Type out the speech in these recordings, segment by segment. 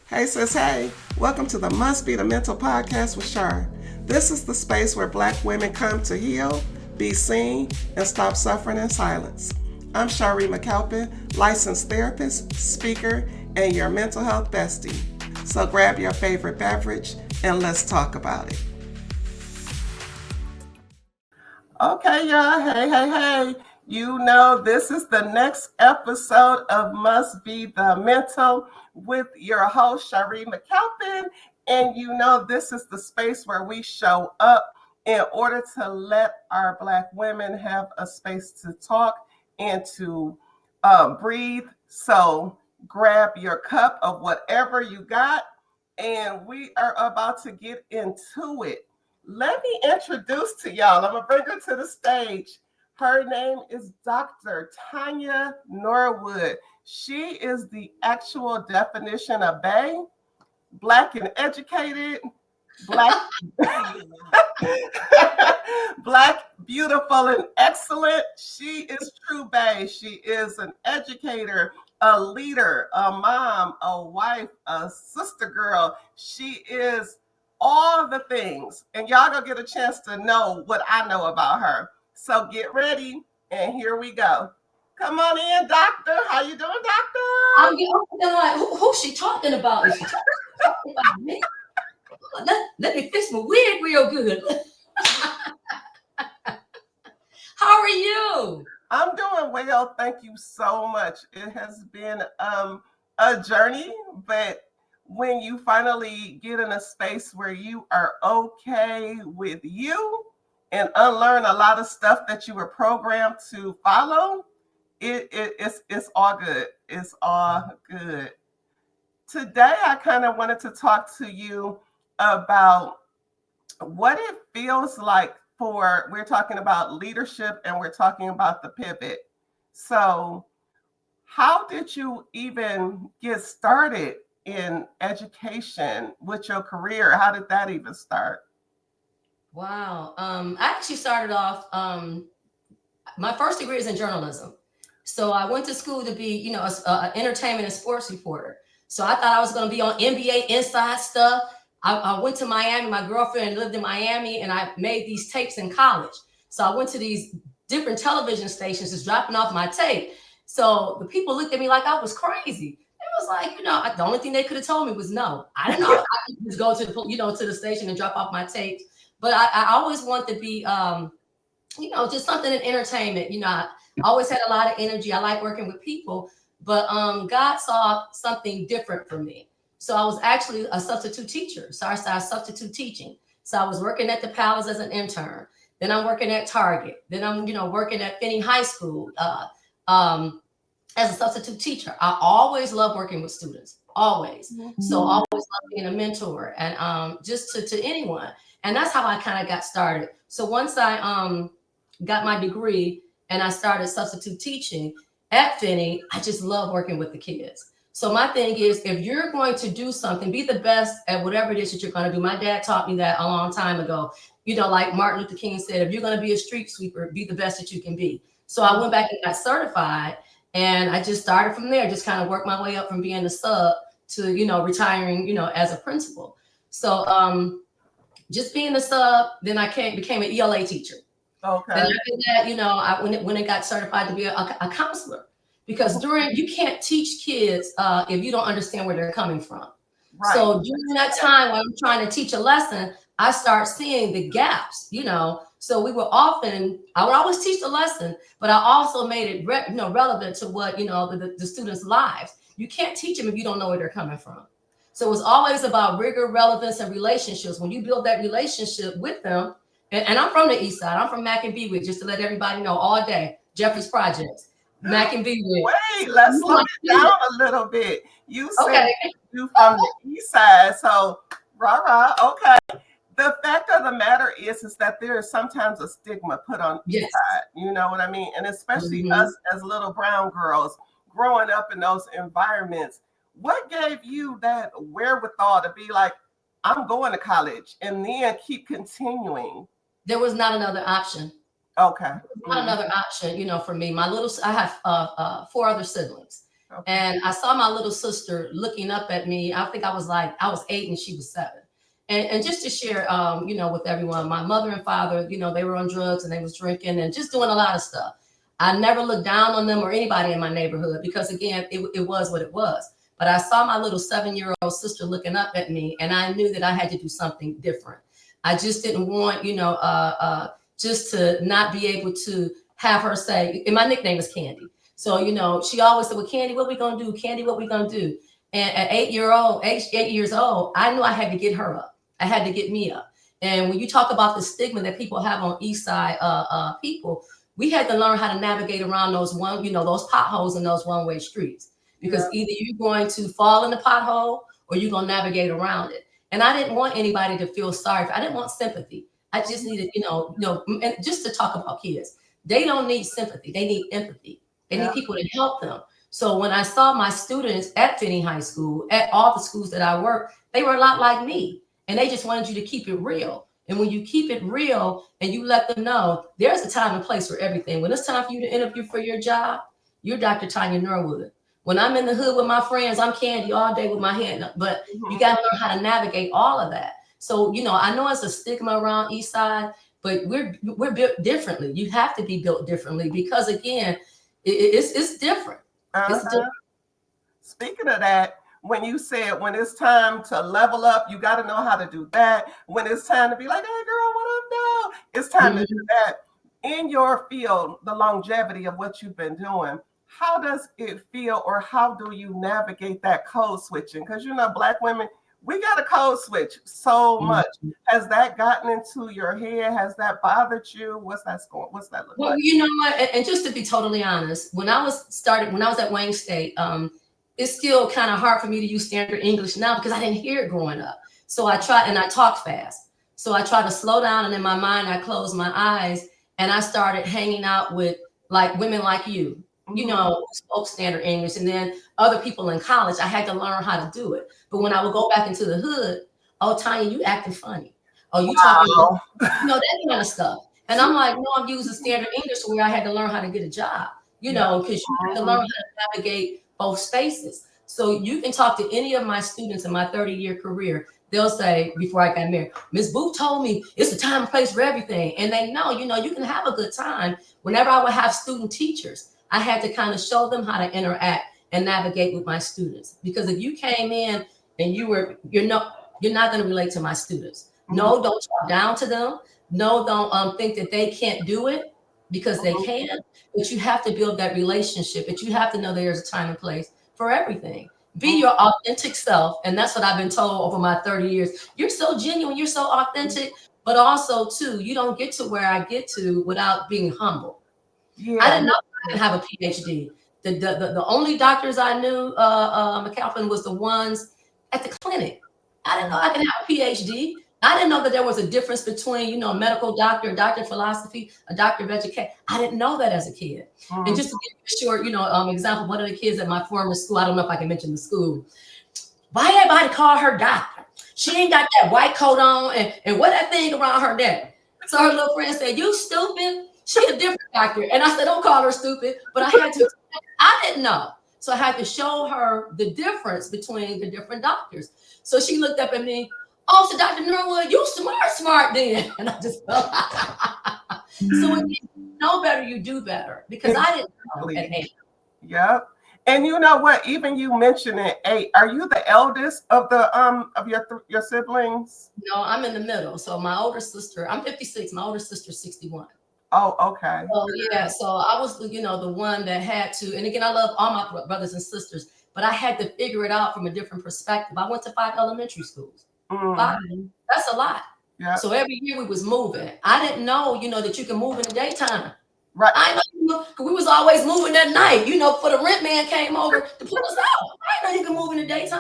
Hey sis, hey, welcome to the Must Be the Mental podcast with Shar. This is the space where Black women come to heal, be seen, and stop suffering in silence. I'm Shaaree McCalpine, licensed therapist, speaker, and your mental health bestie. So grab your favorite beverage and let's talk about it. Okay, y'all. Hey. You know, this is the next episode of Must Be the Mental with your host, Shaaree McCalpine. And you know, this is the space where we show up in order to let our Black women have a space to talk and to breathe. So grab your cup of whatever you got, and we are about to get into it. Let me introduce to y'all. I'm going to bring her to the stage. Her name is Dr. Tonya Norwood. She is the actual definition of bae, Black and educated, Black, Black, beautiful, and excellent. She is true bae. She is an educator, a leader, a mom, a wife, a sister girl. She is all the things. And y'all gonna get a chance to know what I know about her. So get ready, and here we go. Come on in, doctor. How you doing, doctor? I'm like, who's she talking about? Is she talking about me? Let me fix my wig real good. How are you? I'm doing well. Thank you so much. It has been a journey, but when you finally get in a space where you are okay with you and unlearn a lot of stuff that you were programmed to follow, it's all good. It's all good. Today, I kind of wanted to talk to you about what it feels like we're talking about leadership and we're talking about the pivot. So, how did you even get started in education with your career? How did that even start? Wow. I actually started off, my first degree is in journalism. So I went to school to be, an entertainment and sports reporter. So I thought I was going to be on NBA inside stuff. I went to Miami. My girlfriend lived in Miami, and I made these tapes in college. So I went to these different television stations just dropping off my tape. So the people looked at me like I was crazy. It was like, the only thing they could have told me was no. I didn't know I could just go to to the station and drop off my tapes. But I always wanted to be, just something in entertainment. I always had a lot of energy. I like working with people, but God saw something different for me. So I was actually a substitute teacher. So I started substitute teaching. So I was working at the Palace as an intern. Then I'm working at Target. Then I'm, working at Finney High School as a substitute teacher. I always love working with students, always. Mm-hmm. So always love being a mentor and just to anyone. And that's how I kind of got started. So once I got my degree and I started substitute teaching at Finney, I just love working with the kids. So my thing is, if you're going to do something, be the best at whatever it is that you're going to do. My dad taught me that a long time ago. Like Martin Luther King said, if you're going to be a street sweeper, be the best that you can be. So I went back and got certified, and I just started from there, just kind of worked my way up from being a sub to, retiring, as a principal. So just being a sub, then I became an ELA teacher. Okay. And after that, I when it got certified to be a counselor, because you can't teach kids if you don't understand where they're coming from. Right. So during that time when I'm trying to teach a lesson, I start seeing the gaps, So I would always teach the lesson, but I also made it relevant to what, the students' lives. You can't teach them if you don't know where they're coming from. So it was always about rigor, relevance, and relationships. When you build that relationship with them, and I'm from the East Side. I'm from Mac and Bewick, just to let everybody know all day. Jeffrey's Projects, Mac and Bewick. Wait, let's slow it down a little bit. You said you from the East Side, so rah. Okay. The fact of the matter is that there is sometimes a stigma put on East Side. You know what I mean? And especially us as little brown girls growing up in those environments. What gave you that wherewithal to be like, I'm going to college and then keep continuing? There was not another option. Okay. Not another option, for me. I have 4 other siblings. Okay. And I saw my little sister looking up at me. I think I was 8 and she was 7. And just to share, with everyone, my mother and father, they were on drugs and they was drinking and just doing a lot of stuff. I never looked down on them or anybody in my neighborhood because, again, it was what it was. But I saw my little 7-year-old sister looking up at me, and I knew that I had to do something different. I just didn't want, just to not be able to have her say, and my nickname is Candy. So, she always said, well, Candy, what we going to do? Candy, what we going to do? And at 8 years old, I knew I had to get her up. I had to get me up. And when you talk about the stigma that people have on East Side people, we had to learn how to navigate around those those potholes and those one-way streets. Because either you're going to fall in the pothole or you're going to navigate around it. And I didn't want anybody to feel sorry. I didn't want sympathy. I just needed, and just to talk about kids, they don't need sympathy. They need empathy. They need people to help them. So when I saw my students at Finney High School, at all the schools that I worked, they were a lot like me. And they just wanted you to keep it real. And when you keep it real and you let them know there's a time and place for everything. When it's time for you to interview for your job, you're Dr. Tonya Norwood. When I'm in the hood with my friends, I'm Candy all day with my hand up. But you got to learn how to navigate all of that. So, I know it's a stigma around East Side, but we're built differently. You have to be built differently because, again, it's different. It's different. Speaking of that, when you said when it's time to level up, you got to know how to do that. When it's time to be like, hey, girl, what up, now? It's time to do that. In your field, the longevity of what you've been doing, how does it feel or how do you navigate that code switching? Because, Black women, we got a code switch so much. Has that gotten into your head? Has that bothered you? What's that look well, like? You know what? And just to be totally honest, when I was at Wayne State, it's still kind of hard for me to use standard English now because I didn't hear it growing up. So I talk fast. So I try to slow down, and in my mind, I close my eyes, and I started hanging out with like women like you, who spoke standard English, and then other people in college. I had to learn how to do it. But when I would go back into the hood, oh, Tonya, you acting funny. Oh, you talking, that kind of stuff. And I'm like, no, I'm using standard English where I had to learn how to get a job, because you have to learn how to navigate both spaces. So you can talk to any of my students in my 30-year career. They'll say, before I got married, Ms. Booth told me it's a time and place for everything. And they know, you can have a good time. Whenever I would have student teachers, I had to kind of show them how to interact and navigate with my students. Because if you came in and you're not going to relate to my students. No, don't talk down to them. No, don't think that they can't do it, because they can. But you have to build that relationship. But you have to know there's a time and place for everything. Be your authentic self. And that's what I've been told over my 30 years. You're so genuine. You're so authentic. But also, too, you don't get to where I get to without being humble. I didn't know I could have a PhD. The only doctors I knew, McCalpine, was the ones at the clinic. I didn't know I could have a PhD. I didn't know that there was a difference between, a medical doctor, a doctor of philosophy, a doctor of education. I didn't know that as a kid. And just to give you a short, example, one of the kids at my former school, I don't know if I can mention the school. Why everybody call her doctor? She ain't got that white coat on and what that thing around her neck. So her little friend said, you stupid. She a different doctor. And I said, don't call her stupid. But I didn't know. So I had to show her the difference between the different doctors. So she looked up at me. Oh, so Dr. Norwood, you smart then. And I just felt so when you know better, you do better. Because I didn't know at 8. Yep. And you know what? Even you mentioned at 8. Are you the eldest of the of your siblings? No, I'm in the middle. So my older sister, I'm 56. My older sister's 61. Oh, okay. Oh, yeah. So I was, the one that had to, and again, I love all my brothers and sisters, but I had to figure it out from a different perspective. I went to 5 elementary schools. 5. That's a lot. Yeah. So every year we was moving. I didn't know, that you can move in the daytime. Right. I know, because we was always moving at night, for the rent man came over to put us out. I know you can move in the daytime.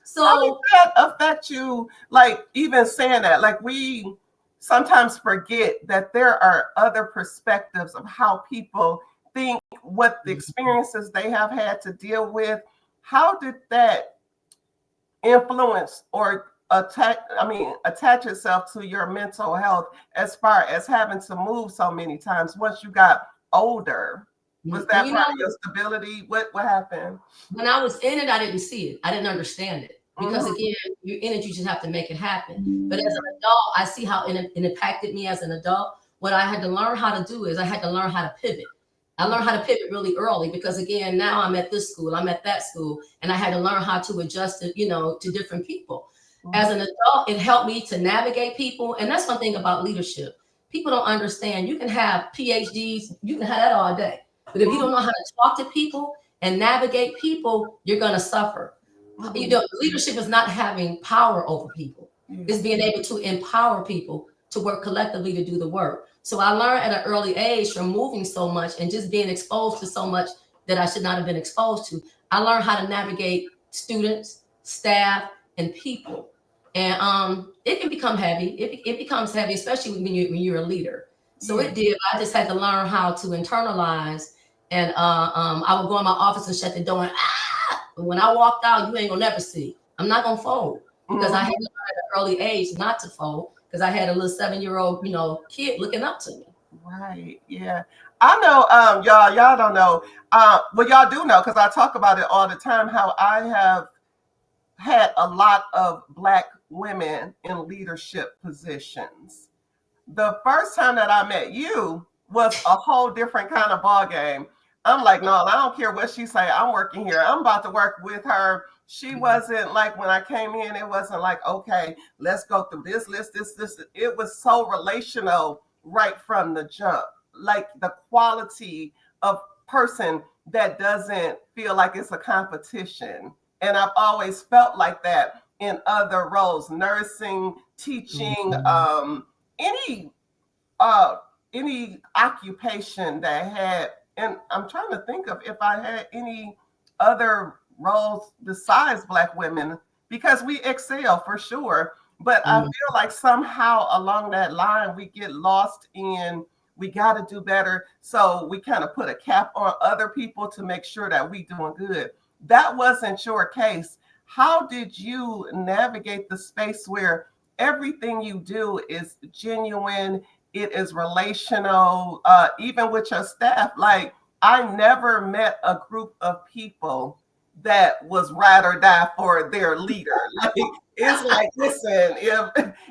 So how does that affect you? Like, even saying that, like, we sometimes forget that there are other perspectives of how people think, what the experiences they have had to deal with. How did that influence or attach itself to your mental health as far as having to move so many times once you got older? Was And that part of your stability? What happened? when I was in it, I didn't see it. I didn't understand it because again, you're in it, you just have to make it happen. But as an adult, I see how it impacted me as an adult. What I had to learn how to do is I had to learn how to pivot. I learned how to pivot really early because again, now I'm at this school, I'm at that school, and I had to learn how to adjust to, to different people. As an adult, it helped me to navigate people. And that's one thing about leadership. People don't understand. You can have PhDs, you can have that all day. But if you don't know how to talk to people and navigate people, you're going to suffer. Leadership is not having power over people. It's being able to empower people to work collectively to do the work. So I learned at an early age from moving so much and just being exposed to so much that I should not have been exposed to. I learned how to navigate students, staff, and people. And it can become heavy. It becomes heavy, especially when you're a leader. So it did. I just had to learn how to internalize. And I would go in my office and shut the door and But when I walked out, you ain't gonna never see. I'm not gonna fold because I had to learn at an early age not to fold because I had a little 7-year-old, kid looking up to me. Right. Yeah. I know, y'all don't know. Well, y'all do know because I talk about it all the time, how I have had a lot of Black women in leadership positions. The first time that I met you was a whole different kind of ball game. I'm like, no, I don't care what she say. I'm working here. I'm about to work with her. She wasn't like when I came in, it wasn't like, okay, let's go through this list, this. It was so relational right from the jump. Like the quality of person that doesn't feel like it's a competition. And I've always felt like that in other roles, nursing, teaching, any occupation that had, and I'm trying to think of if I had any other roles besides Black women, because we excel for sure. But I feel like somehow along that line, we get lost in, we got to do better. So we kind of put a cap on other people to make sure that we doing good. That wasn't your case. How did you navigate the space where everything you do is genuine, it is relational, even with your staff? Like, I never met a group of people that was ride or die for their leader. Like, it's like, listen,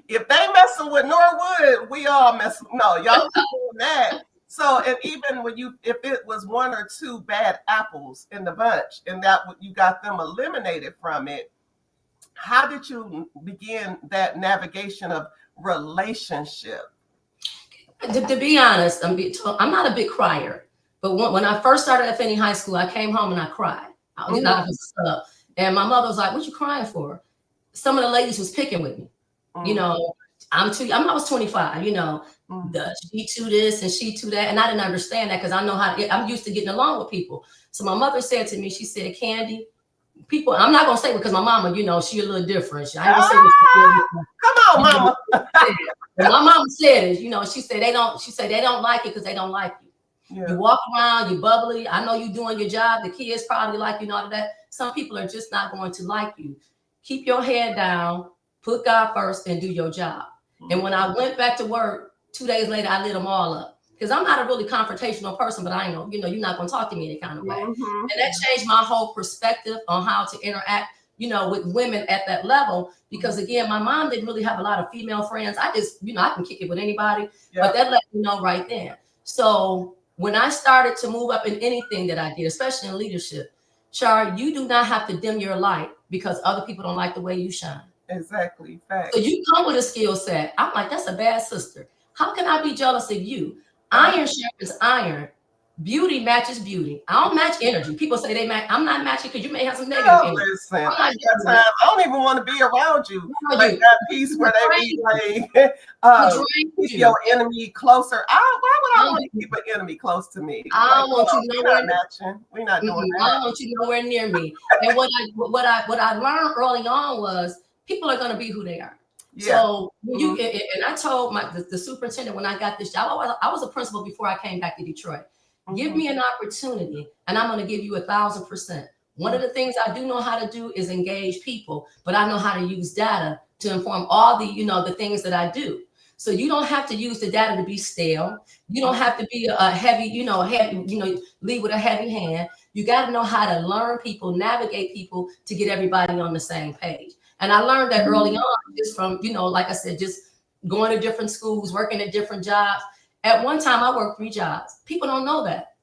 if they messing with Norwood, we all mess. No, y'all doing that. So, and even when if it was one or two bad apples in the bunch, and that you got them eliminated from it, how did you begin that navigation of relationship? To be honest, I'm not a big crier, but when I first started at Finney High School, I came home and I cried. I was out of stuff, and my mother was like, "What you crying for?" Some of the ladies was picking with me. I was 25. She to this and she to that, and I didn't understand that because I know I'm used to getting along with people. So my mother said to me, she said, "Candy, people," I'm not gonna say because my mama, she a little different. I ain't gonna say come on, mama. My mama said it, she said they don't like it because they don't like you. Yeah. You walk around, you bubbly. I know you doing your job. The kids probably like you and all of that. Some people are just not going to like you. Keep your head down, put God first, and do your job. And when I went back to work, 2 days later, I lit them all up. Because I'm not a really confrontational person, but I know, you're not going to talk to me any kind of way. And that changed my whole perspective on how to interact, with women at that level. Because again, my mom didn't really have a lot of female friends. I just, I can kick it with anybody, but that let me know right then. So when I started to move up in anything that I did, especially in leadership, Char, you do not have to dim your light because other people don't like the way you shine. Exactly. Fact. So you come with a skill set. I'm like, that's a bad sister. How can I be jealous of you? Iron sharpens iron. Beauty matches beauty. I don't match energy. People say they match. I'm not matching because you may have some negative energy. Listen, I don't even want to be around you. Like that piece where they be like, keep your enemy closer. Why would I want to keep an enemy close to me? I don't want you nowhere matching. We're not doing that. I don't want you nowhere near me. And what I learned early on was people are going to be who they are. Yeah. So when and I told the superintendent when I got this job, I was a principal before I came back to Detroit. Give me an opportunity and I'm going to give you 1,000%. One of the things I do know how to do is engage people, but I know how to use data to inform all the, the things that I do. So you don't have to use the data to be stale. You don't have to be a heavy, lead with a heavy hand. You got to know how to learn people, navigate people to get everybody on the same page. And I learned that early on, just from, like I said, just going to different schools, working at different jobs. At one time, I worked 3 jobs. People don't know that.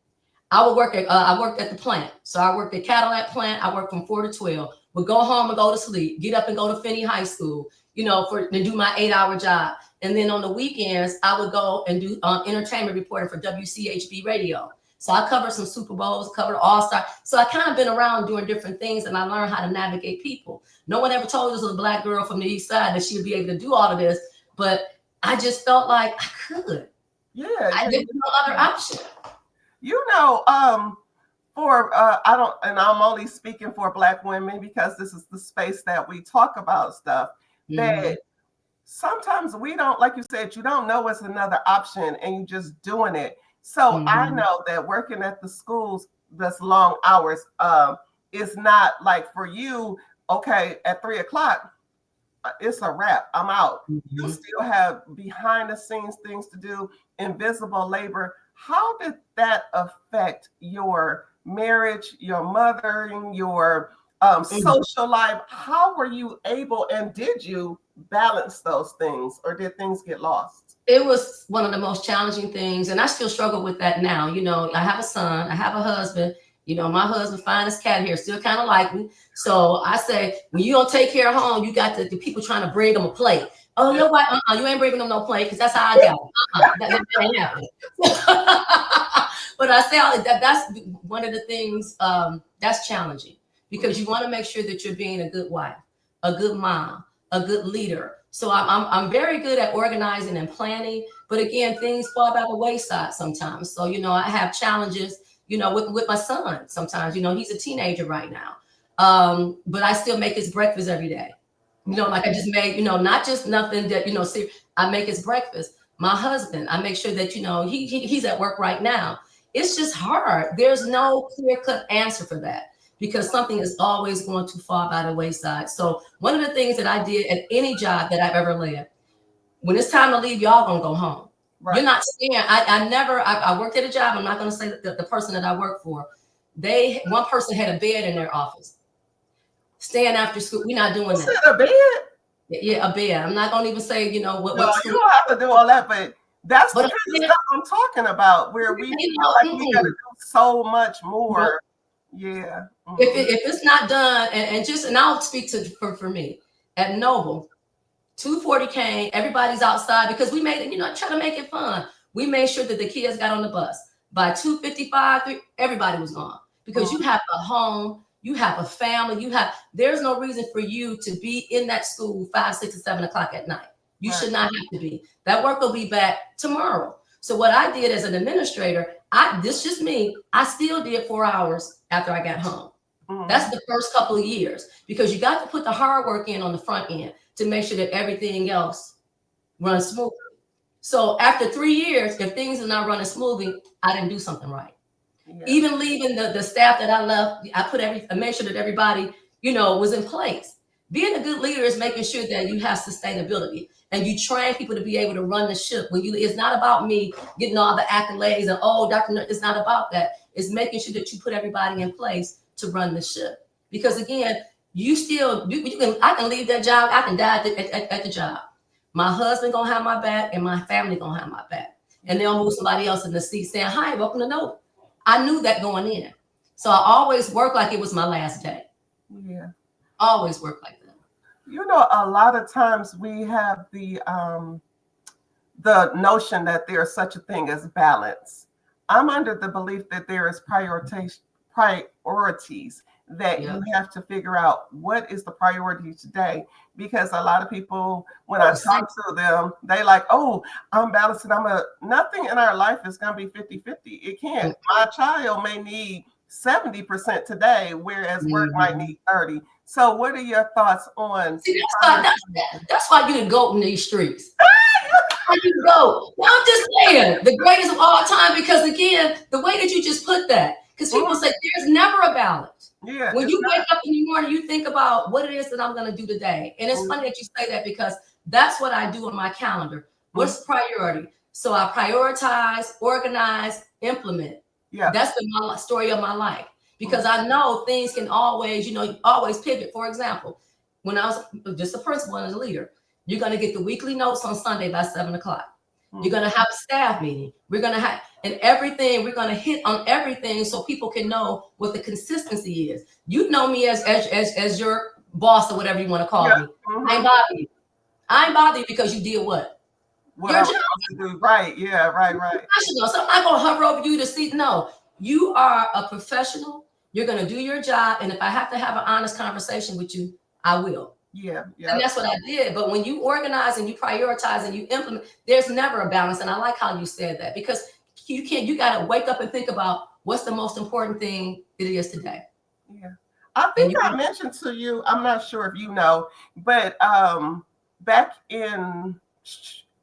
I worked at the plant. So I worked at Cadillac plant. I worked from 4 to 12. Would go home and go to sleep, get up and go to Finney High School, to do my 8-hour job. And then on the weekends, I would go and do entertainment reporting for WCHB radio. So I covered some Super Bowls, covered All-Star. So I kind of been around doing different things, and I learned how to navigate people. No one ever told this little Black girl from the East Side that she would be able to do all of this, but I just felt like I could. Yeah. There was no other option. I don't, and I'm only speaking for Black women because this is the space that we talk about stuff that sometimes we don't, like you said, you don't know it's another option and you just doing it. So I know that working at the schools, that's long hours, is not like for you, okay, at 3 o'clock, it's a wrap, I'm out. You still have behind the scenes things to do, invisible labor. How did that affect your marriage, your mothering, your social life? How were you able, and did you balance those things, or did things get lost? It was one of the most challenging things, and I still struggle with that now. I have a son, I have a husband. My husband, fine as cat hair, still kind of like me. So I say, when you don't take care of home, you got the people trying to bring them a plate. Oh, you know what? You ain't bringing them no plate because that's how I got it. That ain't happening. But I say that's one of the things that's challenging, because you want to make sure that you're being a good wife, a good mom, a good leader. So I'm very good at organizing and planning, but again, things fall by the wayside sometimes. So I have challenges, with my son sometimes. He's a teenager right now, but I still make his breakfast every day. Like I just made, not just nothing that I make his breakfast. My husband, I make sure that he's at work right now. It's just hard. There's no clear-cut answer for that, because something is always going to fall by the wayside. So one of the things that I did at any job that I've ever led, when it's time to leave, y'all gonna go home. Right. You're not staying. I worked at a job. I'm not gonna say that the person that I worked for, one person had a bed in their office. Staying after school, we're not doing that. A bed? Yeah, a bed. I'm not gonna even say, what. No, you don't have to do all that, but that's the kind of stuff I'm talking about, where we feel like we gotta do so much more. Yeah. If it's not done, and I'll speak for me at Noble, 2:40 came, everybody's outside, because we made it, try to make it fun. We made sure that the kids got on the bus. By 2:55, everybody was gone, because you have a home, you have a family, there's no reason for you to be in that school 5, 6, or 7 o'clock at night. You should not have to be. That work will be back tomorrow. So what I did as an administrator, this just me, I still did 4 hours after I got home. That's the first couple of years, because you got to put the hard work in on the front end to make sure that everything else runs smoothly. So after 3 years, if things are not running smoothly, I didn't do something right. Yeah. Even leaving the staff that I left, I made sure that everybody, was in place. Being a good leader is making sure that you have sustainability, and you train people to be able to run the ship. It's not about me getting all the accolades and it's not about that. It's making sure that you put everybody in place to run the ship. Because again, I can leave that job, I can die at the job. My husband gonna have my back, and my family gonna have my back. And they'll move somebody else in the seat saying, "Hi, welcome to Norwood." I knew that going in. So I always work like it was my last day. Yeah. Always work like that. A lot of times we have the notion that there's such a thing as balance. I'm under the belief that there is priorities that you have to figure out what is the priority today, because a lot of people, when I talk to them, they like, oh, I'm balancing. Nothing in our life is going to be 50-50. It can't. My child may need 70% today, whereas work might need 30. So what are your thoughts on? See, that's why you the GOAT in these streets. You go. Well, I'm just saying, the greatest of all time, because again, the way that you just put that, because people say there's never a balance. Yeah. When you wake up in the morning, you think about what it is that I'm going to do today. And it's funny that you say that, because that's what I do on my calendar. What's priority? So I prioritize, organize, implement. Yeah. That's been my story of my life, because I know things can always, always pivot. For example, when I was just a principal and a leader, you're going to get the weekly notes on Sunday by 7:00. You're going to have a staff meeting. We're going to have, and everything, we're going to hit on everything so people can know what the consistency is. You know me as your boss or whatever you want to call me. I ain't bother you. I ain't bother you because you did what? What I'm supposed to do. Right. Yeah. Right. Professional. So I'm not going to hover over you to see. No, you are a professional. You're going to do your job. And if I have to have an honest conversation with you, I will. Yeah. And that's what I did. But when you organize and you prioritize and you implement, there's never a balance. And I like how you said that, because you got to wake up and think about what's the most important thing it is today. Yeah. I think I mentioned to you, I'm not sure if you know, but back in,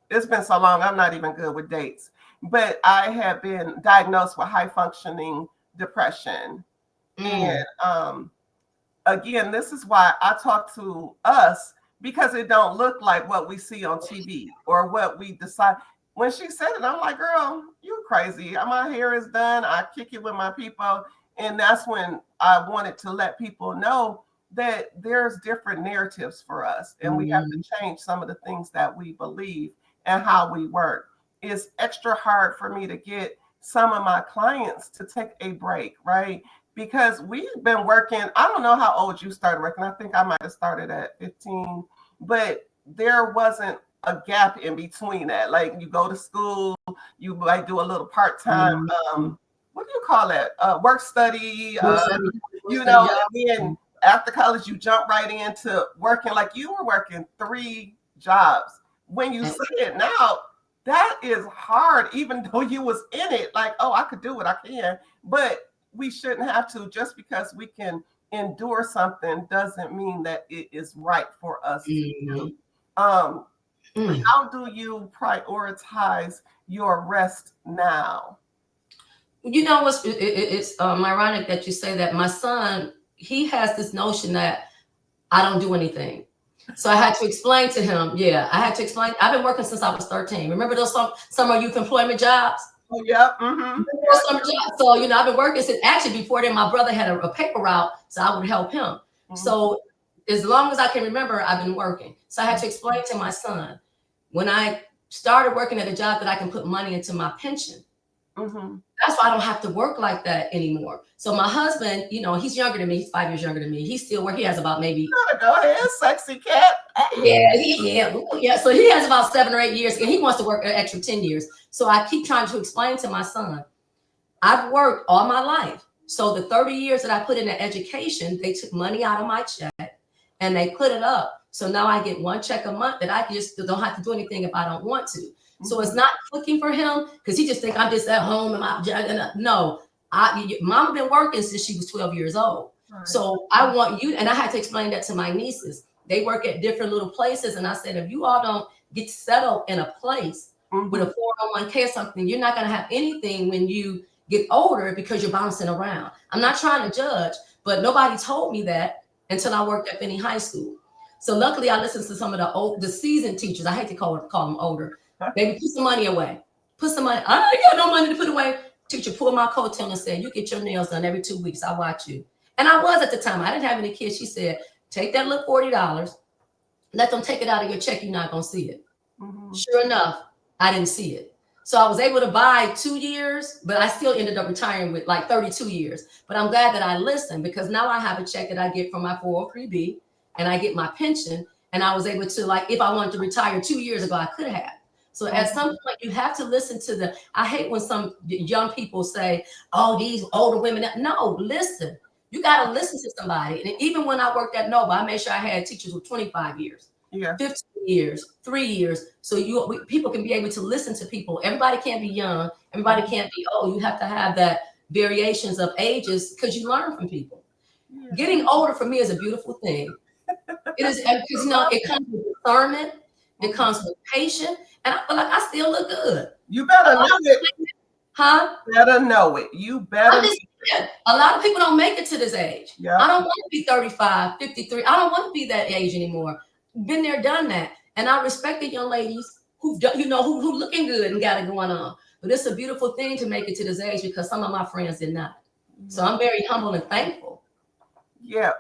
it's been so long, I'm not even good with dates, but I have been diagnosed with high functioning depression. And again, this is why I talk to us, because it don't look like what we see on TV or what we decide. When she said it, I'm like, girl, you crazy. My hair is done. I kick it with my people. And that's when I wanted to let people know that there's different narratives for us. And we have to change some of the things that we believe and how we work. It's extra hard for me to get some of my clients to take a break, right? Because we've been working, I don't know how old you started working. I think I might have started at 15, but there wasn't a gap in between that. Like, you go to school, you might do a little part-time, what do you call that? Work study, and then after college, you jump right into working. Like, you were working 3 jobs. When you say it now, that is hard, even though you was in it. Like, oh, I could do what I can, but we shouldn't have to. Just because we can endure something doesn't mean that it is right for us to do. How do you prioritize your rest now? You know, it's ironic that you say that. My son, he has this notion that I don't do anything. So I had to explain to him. Yeah, I had to explain. I've been working since I was 13. Remember those summer youth employment jobs? Oh, yeah. Summer jobs. So, I've been working since, actually, before then, my brother had a paper route, so I would help him. So as long as I can remember, I've been working. So I had to explain to my son, when I started working at a job, that I can put money into my pension. That's why I don't have to work like that anymore. So my husband, he's younger than me. He's 5 years younger than me. He's still where he has about maybe. Go ahead, sexy cat. Yeah. So he has about 7 or 8 years, and he wants to work an extra 10 years. So I keep trying to explain to my son, I've worked all my life. So the 30 years that I put into education, they took money out of my check and they put it up. So now I get 1 check a month that I just don't have to do anything if I don't want to. So it's not clicking for him, because he just think I'm just at home and no, Mama been working since she was 12 years old. Right. So I want you, and I had to explain that to my nieces. They work at different little places, and I said, if you all don't get settled in a place with a 401k or something, you're not going to have anything when you get older, because you're bouncing around. I'm not trying to judge, but nobody told me that until I worked at Finney High School. So luckily, I listened to some of the seasoned teachers. I hate to call them older. Baby, put some money away. Put some money. I ain't got no money to put away. Teacher pulled my coattail and said, you get your nails done every 2 weeks. I watch you. And I was at the time. I didn't have any kids. She said, take that little $40. Let them take it out of your check. You're not going to see it. Sure enough, I didn't see it. So I was able to buy 2 years, but I still ended up retiring with like 32 years. But I'm glad that I listened, because now I have a check that I get from my 403B, and I get my pension. And I was able to, like, if I wanted to retire 2 years ago, I could have. So at some point, you have to listen to I hate when some young people say, oh, these older women. No, listen. You got to listen to somebody. And even when I worked at Nova, I made sure I had teachers with 25 years, 15 years, 3 years. So people can be able to listen to people. Everybody can't be young. Everybody can't be old. You have to have that variations of ages, because you learn from people. Getting older for me is a beautiful thing. It is, because it comes with discernment. It comes with patience. And I feel like I still look good. You better know it. Huh? Better know it. You better. A lot of people don't make it to this age. Yep. I don't want to be 35, 53. I don't want to be that age anymore. Been there, done that. And I respect the young ladies who looking good and got it going on. But it's a beautiful thing to make it to this age because some of my friends did not. So I'm very humble and thankful. Yeah.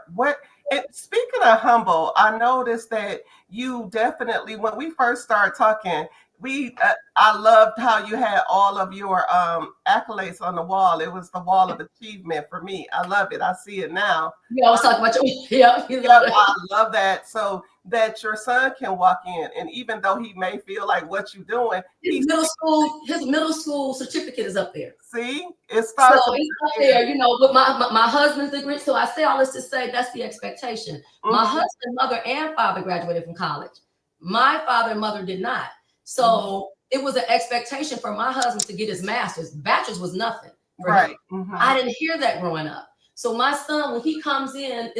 And speaking of humble, I noticed that you definitely, when we first started talking, I loved how you had all of your accolades on the wall. It was the wall of achievement for me. I love it. I see it now. You always talk about you love it. I love that. So that your son can walk in, and even though he may feel like what you're doing, his middle school certificate is up there. See, it starts. So it's up there, with my husband's degree. So I say all this to say that's the expectation. Mm-hmm. My husband, mother, and father graduated from college. My father and mother did not. So it was an expectation for my husband to get his master's. Bachelor's was nothing. Right. Mm-hmm. I didn't hear that growing up. So my son, when he comes in,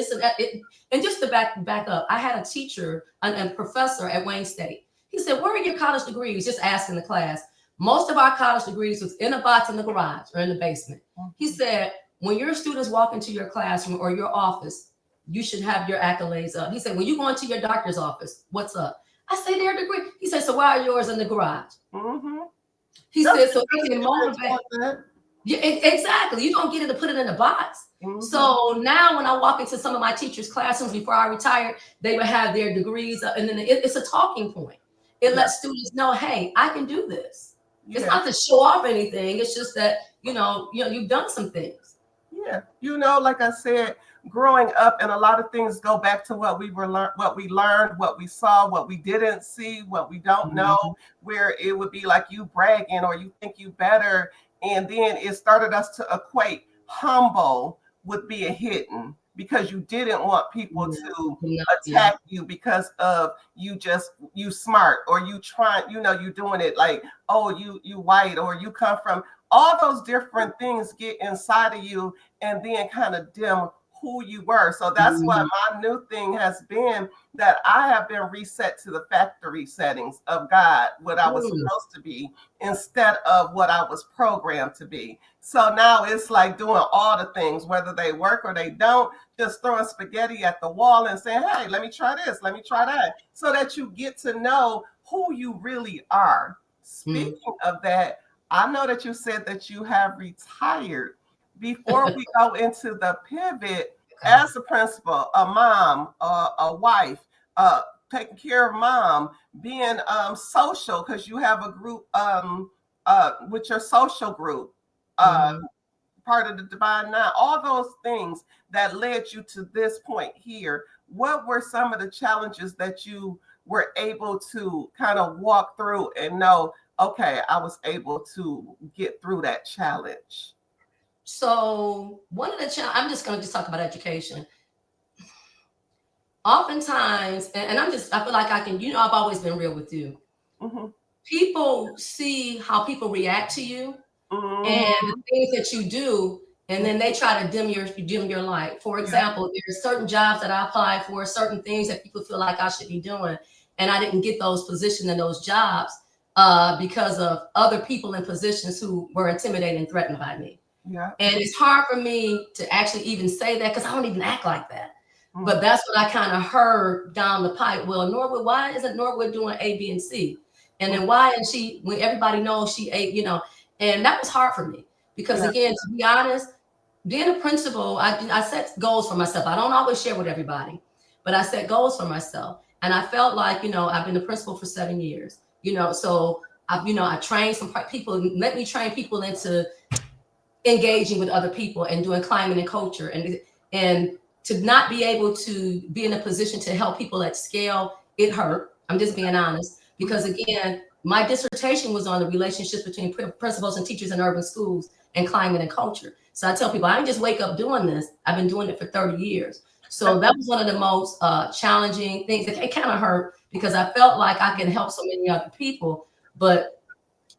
and just to back up, I had a teacher, a professor at Wayne State. He said, "Where are your college degrees?" Just asking the class. Most of our college degrees was in a box in the garage or in the basement. He said, when your students walk into your classroom or your office, you should have your accolades up. He said, when you go into your doctor's office, what's up? I say their degree. He said, so why are yours in the garage? Mm-hmm. He said, so it can motivate. Yeah, exactly. You don't get it to put it in a box. Mm-hmm. So now when I walk into some of my teachers' classrooms before I retired, they would have their degrees up, and then it's a talking point. It lets students know, hey, I can do this. It's not to show off anything. It's just that, you've done some things. Yeah. Like I said, growing up, and a lot of things go back to what we learned, what we saw, what we didn't see, what we don't know, where it would be like you bragging or you think you better. And then it started us to equate humble with being hidden, because you didn't want people to attack you because of you smart, or you trying, you doing it like, oh, you white, or you come from, all those different things get inside of you and then kind of dim who you were. So that's what my new thing has been, that I have been reset to the factory settings of God, what I was supposed to be, instead of what I was programmed to be. So now it's like doing all the things, whether they work or they don't, just throwing spaghetti at the wall and saying, hey, let me try this, let me try that, so that you get to know who you really are. Speaking of that, I know that you said that you have retired. Before we go into the pivot, as a principal, a mom, a wife, taking care of mom, being social, because you have a group with your social group, part of the Divine Nine, all those things that led you to this point here. What were some of the challenges that you were able to kind of walk through and know, okay, I was able to get through that challenge? So one of the I'm just going to talk about education. Oftentimes, and I feel like I can, I've always been real with you. People see how people react to you and the things that you do, and then they try to dim your light. For example, there's certain jobs that I applied for, certain things that people feel like I should be doing, and I didn't get those positions and those jobs because of other people in positions who were intimidated and threatened by me. Yeah. And it's hard for me to actually even say that because I don't even act like that. But that's what I kind of heard down the pipe. Well, Norwood, why isn't Norwood doing A, B, and C? And then why isn't she, when everybody knows she ate, and that was hard for me because again, to be honest, being a principal, I set goals for myself. I don't always share with everybody, but I set goals for myself. And I felt like, I've been a principal for 7 years, so I trained some people, let me train people into engaging with other people and doing climate and culture, and to not be able to be in a position to help people at scale, it hurt. I'm just being honest, because again, my dissertation was on the relationships between principals and teachers in urban schools and climate and culture. So I tell people, I didn't just wake up doing this. I've been doing it for 30 years. So that was one of the most challenging things. It kind of hurt because I felt like I can help so many other people, but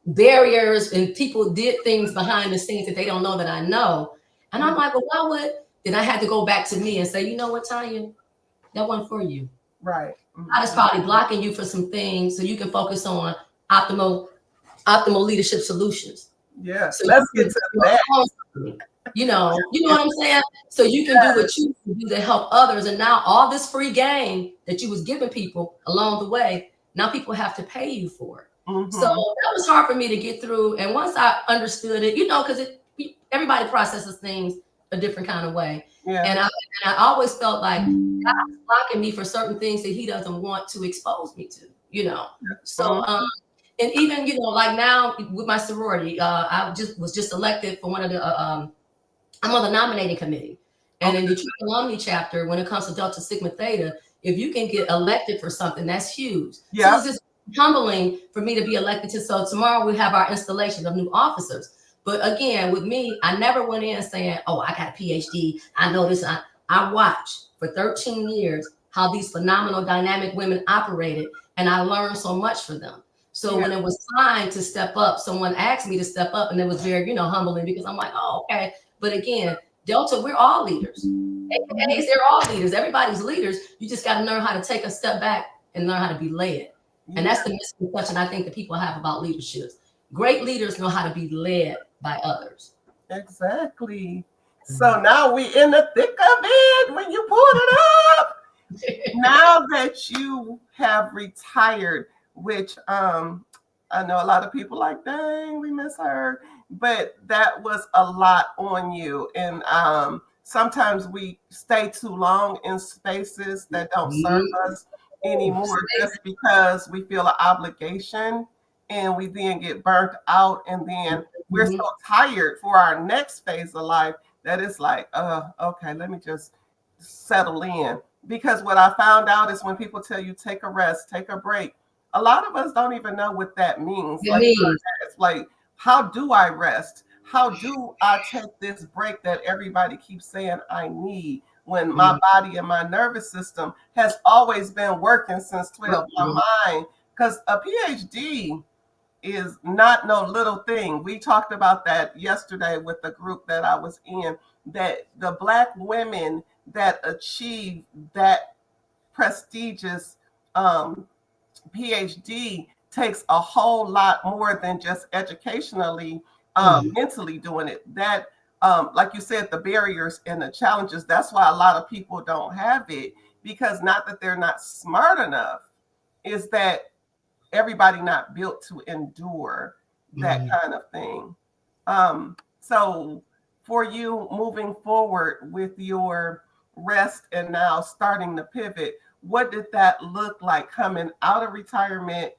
barriers and people did things behind the scenes that they don't know that I know. And I'm like, well, then I had to go back to me and say, you know what, Tonya, that wasn't for you. Right. I was probably blocking you for some things so you can focus on optimal leadership solutions. Yeah. So let's get to that. You know what I'm saying? So you can do what you can do to help others. And now all this free game that you was giving people along the way, now people have to pay you for it. So that was hard for me to get through. And once I understood it, because everybody processes things a different kind of way. Yeah. And I always felt like God is blocking me for certain things that He doesn't want to expose me to. So and even like now with my sorority, I was just elected for one of the I'm on the nominating committee. And in the Detroit alumni chapter, when it comes to Delta Sigma Theta, if you can get elected for something, that's huge. Yeah. So it's just humbling for me to be elected to. So tomorrow we have our installation of new officers. But again, with me, I never went in saying, oh, I got a PhD. I know this. I watched for 13 years how these phenomenal dynamic women operated, and I learned so much from them. So when it was time to step up, someone asked me to step up, and it was very, humbling, because I'm like, oh, okay. But again, Delta, we're all leaders. AKAs, they're all leaders. Everybody's leaders. You just got to learn how to take a step back and learn how to be led. And that's the misconception I think that people have about leadership. Great leaders know how to be led by others. Exactly. So now we in the thick of it when you pulled it up. Now that you have retired, which I know a lot of people like, dang, we miss her. But that was a lot on you. And sometimes we stay too long in spaces that don't serve us anymore just because we feel an obligation, and we then get burnt out, and then we're so tired for our next phase of life that it's like, okay, let me just settle in. Because what I found out is when people tell you take a rest, take a break, a lot of us don't even know what that means. It's like, how do I rest? How do I take this break that everybody keeps saying I need, when my body and my nervous system has always been working since 12? My mind, because a PhD is not no little thing. We talked about that yesterday with the group that I was in, that the Black women that achieve that prestigious PhD takes a whole lot more than just educationally, mentally doing it. That, like you said, the barriers and the challenges, that's why a lot of people don't have it, because not that they're not smart enough, is that everybody not built to endure that kind of thing. So for you moving forward with your rest and now starting to pivot, what did that look like coming out of retirement?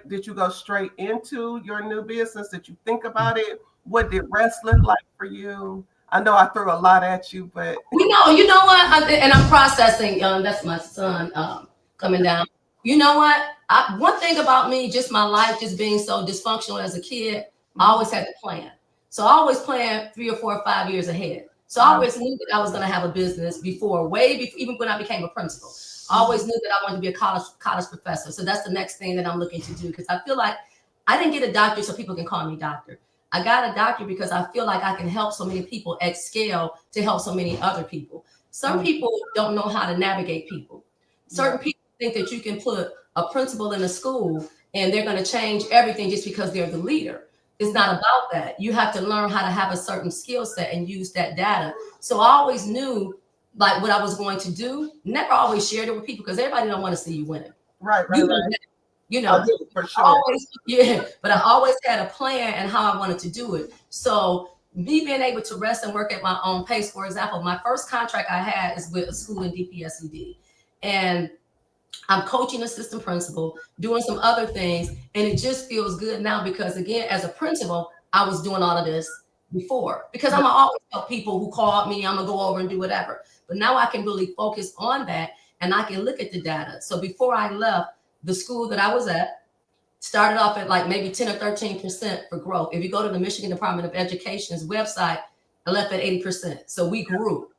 Did you go straight into your new business? Did you think about it? What did rest look like for you? I know I threw a lot at you, but you know what? And I'm processing. That's my son coming down. You know what? One thing about me, just my life, just being so dysfunctional as a kid, I always had to plan. So I always planned 3 or 4 or 5 years ahead. So I always knew that I was going to have a business way before, even when I became a principal. I always knew that I wanted to be a college professor. So that's the next thing that I'm looking to do, because I feel like I didn't get a doctor so people can call me doctor. I got a doctor because I feel like I can help so many people at scale to help so many other people. Some people don't know how to navigate people. Certain people think that you can put a principal in a school and they're going to change everything just because they're the leader. It's not about that. You have to learn how to have a certain skill set and use that data. So I always knew like what I was going to do. Never always shared it with people because everybody don't want to see you winning. Right. You know, for sure. But I always had a plan and how I wanted to do it. So me being able to rest and work at my own pace, for example, my first contract I had is with a school in DPSED. And I'm coaching assistant principal, doing some other things. And it just feels good now because, again, as a principal, I was doing all of this before because I'm always tell people who called me, I'm going to go over and do whatever. But now I can really focus on that and I can look at the data. So before I left, the school that I was at started off at like maybe 10 or 13% for growth. If you go to the Michigan Department of Education's website, I left at 80%. So we grew,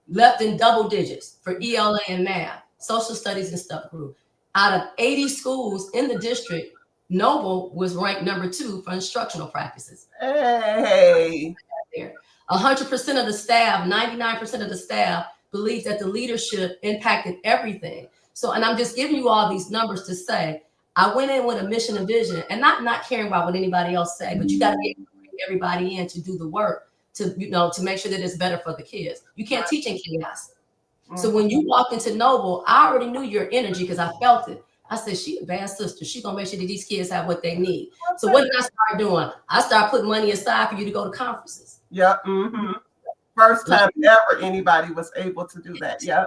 left in double digits for ELA and math, social studies and stuff grew. Out of 80 schools in the district, Noble was ranked number 2 for instructional practices. Hey. 100% of the staff, 99% of the staff believes that the leadership impacted everything. So, and I'm just giving you all these numbers to say, I went in with a mission and vision and not caring about what anybody else say, but you got to be able to bring everybody in to do the work to make sure that it's better for the kids. You can't teach in chaos. So when you walk into Noble, I already knew your energy because I felt it. I said, she a bad sister. She gonna make sure that these kids have what they need. So what did I start doing? I started putting money aside for you to go to conferences. Yeah. First time ever anybody was able to do that. Yeah.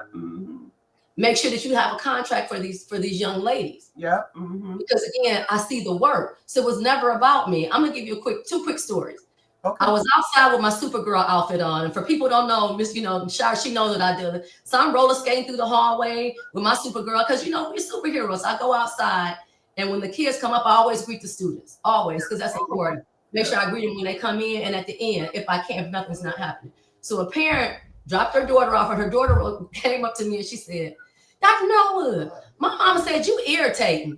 Make sure that you have a contract for these young ladies. Yeah. Because again, I see the work. So it was never about me. I'm gonna give you two quick stories. Okay. I was outside with my Supergirl outfit on, and for people who don't know, Miss, Shaaree, she knows what I do. So I'm roller skating through the hallway with my Supergirl, because we're superheroes. I go outside, and when the kids come up, I always greet the students, always, because that's important. Make sure I greet them when they come in, and at the end, if I can, if nothing's not happening. So a parent dropped her daughter off, and her daughter came up to me and she said, "Dr. Norwood, my mama said you irritating."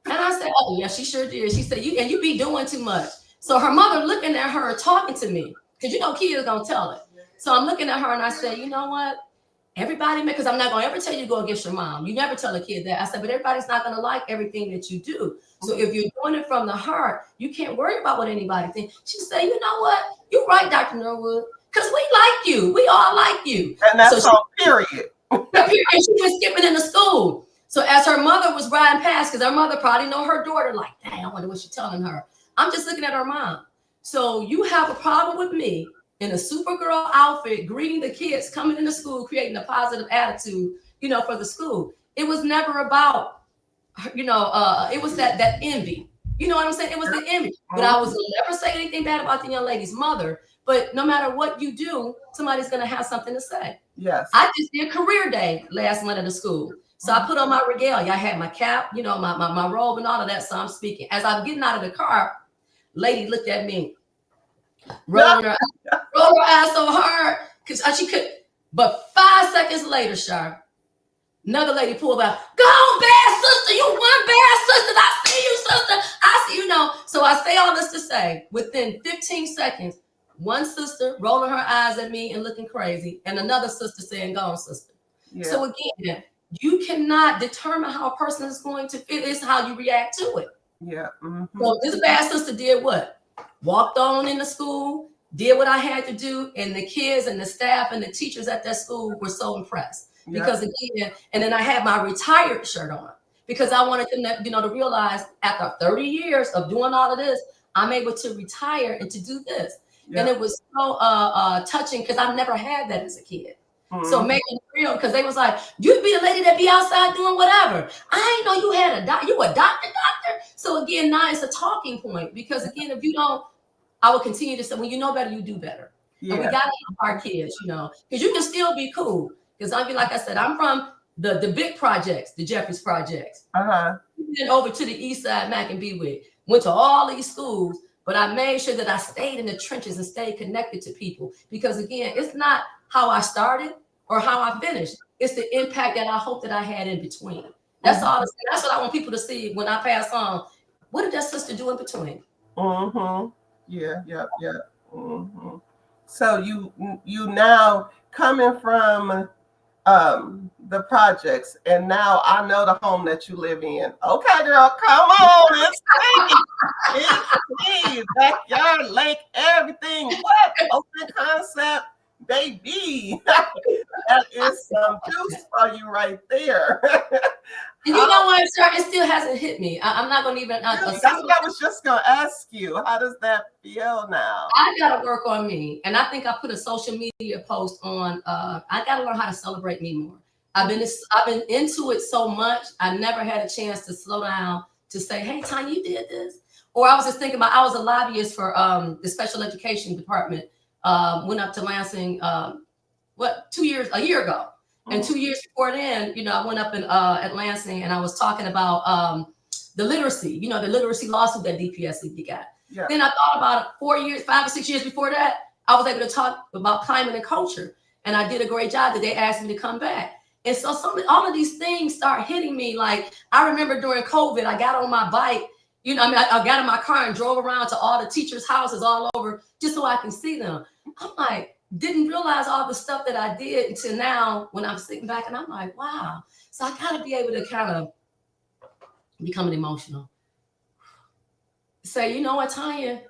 And I said, "Oh yeah, she sure did." She said, you be doing too much." So her mother looking at her, talking to me, because kids gonna tell it. So I'm looking at her and I said, "You know what? Everybody, because I'm not gonna ever tell you to go against your mom. You never tell a kid that." I said, "But everybody's not gonna like everything that you do. So if you're doing it from the heart, you can't worry about what anybody thinks." She said, "You know what? You're right, Dr. Norwood, because we like you. We all like you." And that's all, period. And she was skipping into school. So as her mother was riding past, because her mother probably know her daughter, like, "Dang, I wonder what she's telling her." I'm just looking at her mom. So you have a problem with me in a Supergirl outfit, greeting the kids coming into school, creating a positive attitude, for the school. It was never about, it was that envy. You know what I'm saying? It was the envy. But I was never say anything bad about the young lady's mother. But no matter what you do, somebody's going to have something to say. Yes. I just did career day last month at the school. So I put on my regalia. I had my cap, my robe and all of that. So I'm speaking. As I'm getting out of the car, lady looked at me, rolled her eyes so hard because she could. But 5 seconds later, Shaaree, another lady pulled out, "Go on, bad sister. You one bad sister. I see you, sister. I see you." So I say all this to say, within 15 seconds, one sister rolling her eyes at me and looking crazy, and another sister saying, "Go on, sister." Yeah. So again, you cannot determine how a person is going to feel. It's how you react to it. Yeah. So this bad sister did what? Walked on into school, did what I had to do, and the kids and the staff and the teachers at that school were so impressed. Because again, and then I had my retired shirt on because I wanted them to, to realize after 30 years of doing all of this, I'm able to retire and to do this. Yeah. And it was so touching because I've never had that as a kid. So making it real, because they was like, "You'd be the lady that be outside doing whatever. I ain't know you had you a doctor. So again, now it's a talking point, because again, if you don't, I will continue to say, when you know better, you do better. Yeah. And we got to help our kids, because you can still be cool. Because like I said, I'm from the big projects, the Jeffries projects. Then over to the east side, Mac and Bewick. Went to all these schools, but I made sure that I stayed in the trenches and stayed connected to people. Because again, it's not how I started or how I finished. It's the impact that I hope that I had in between. That's all. That's what I want people to see when I pass on. What did that sister do in between? Yeah. So you now coming from the projects, and now I know the home that you live in. Okay, girl, come on, it's backyard, lake, everything. What open concept, baby? That is some juice for you right there. And you know what, sir? It still hasn't hit me. I'm not going to even. That's what I was just going to ask you. How does that feel now? I got to work on me. And I think I put a social media post on. I got to learn how to celebrate me more. I've been into it so much. I never had a chance to slow down to say, "Hey, Tonya, you did this." Or I was just thinking about, I was a lobbyist for the special education department. Went up to Lansing, a year ago. And 2 years before then, I went up at Lansing, and I was talking about the literacy, the literacy lawsuit that DPSCD got. Yeah. Then I thought about it 5 or 6 years before that, I was able to talk about climate and culture. And I did a great job that they asked me to come back. And so all of these things start hitting me. Like, I remember during COVID, I got on my bike, I got in my car and drove around to all the teachers' houses all over just so I can see them. I'm like, didn't realize all the stuff that I did until now when I'm sitting back, and I'm like, wow. So I got to be able to kind of become emotional. Say, you know what, Tonya,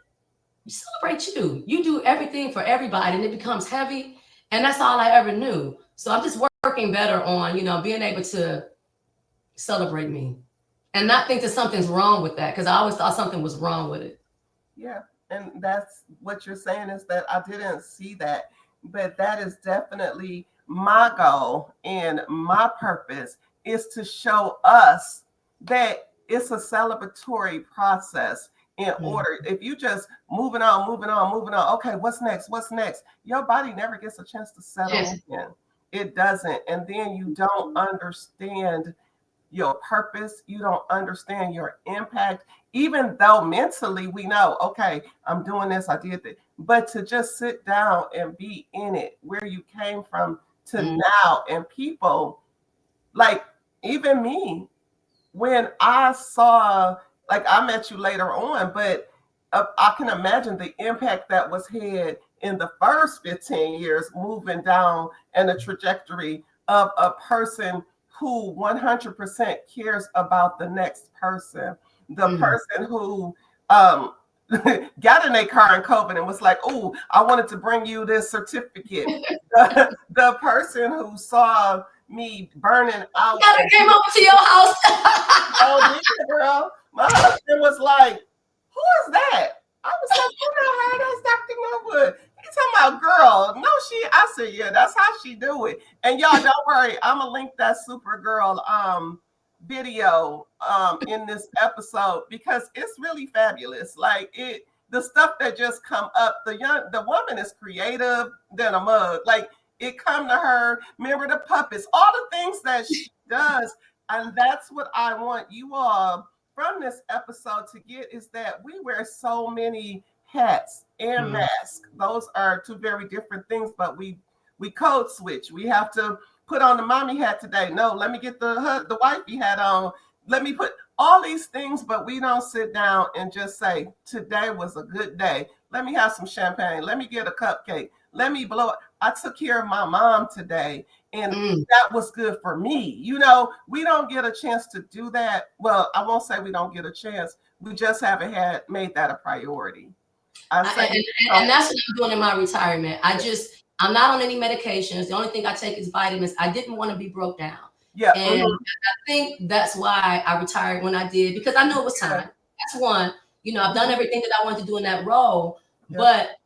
you celebrate you. You do everything for everybody, and it becomes heavy. And that's all I ever knew. So I'm just working better on, being able to celebrate me. and not think that something's wrong with that, because I always thought something was wrong with it. Yeah. And that's what you're saying, is that I didn't see that. But that is definitely my goal and my purpose, is to show us that it's a celebratory process. In Mm. order, if you just moving on, moving on, moving on, okay, what's next? What's next? Your body never gets a chance to settle Yes. in. It doesn't. And then you don't understand your purpose. You don't understand your impact, even though mentally we know, okay, I'm doing this, I did that. But to just sit down and be in it, where you came from to Mm. now, and people like, even me, when I saw, like, I met you later on, but I can imagine the impact that was had in the first 15 years, moving down and the trajectory of a person who 100% cares about the next person, the Mm. person who um, got in a car in COVID and was like, oh, I wanted to bring you this certificate. The person who saw me burning out. I came over to your house. Oh, yeah, girl. My husband was like, who is that? I was like, who the hell is Dr. Norwood? He's talking about, girl. No, I said, yeah, that's how she do it. And y'all, don't worry, I'm gonna link that Supergirl video in this episode, because it's really fabulous. Like, the stuff that just come up, the woman is creative than a mug. Like, it come to her, remember the puppets, all the things that she does. And that's what I want you all from this episode to get, is that we wear so many hats and Mm. masks. Those are two very different things, but we code switch. We have to put on the mommy hat today. No, let me get the wifey hat on. Let me put all these things, but we don't sit down and just say, today was a good day. Let me have some champagne. Let me get a cupcake. Let me blow it. I took care of my mom today, and Mm. that was good for me. We don't get a chance to do that. Well, I won't say we don't get a chance. We just haven't made that a priority. I say, And that's what I'm doing in my retirement. I'm not on any medications. The only thing I take is vitamins. I didn't want to be broke down. yeah, And I think that's why I retired when I did, because I knew it was time. That's one. I've done everything that I wanted to do in that role, but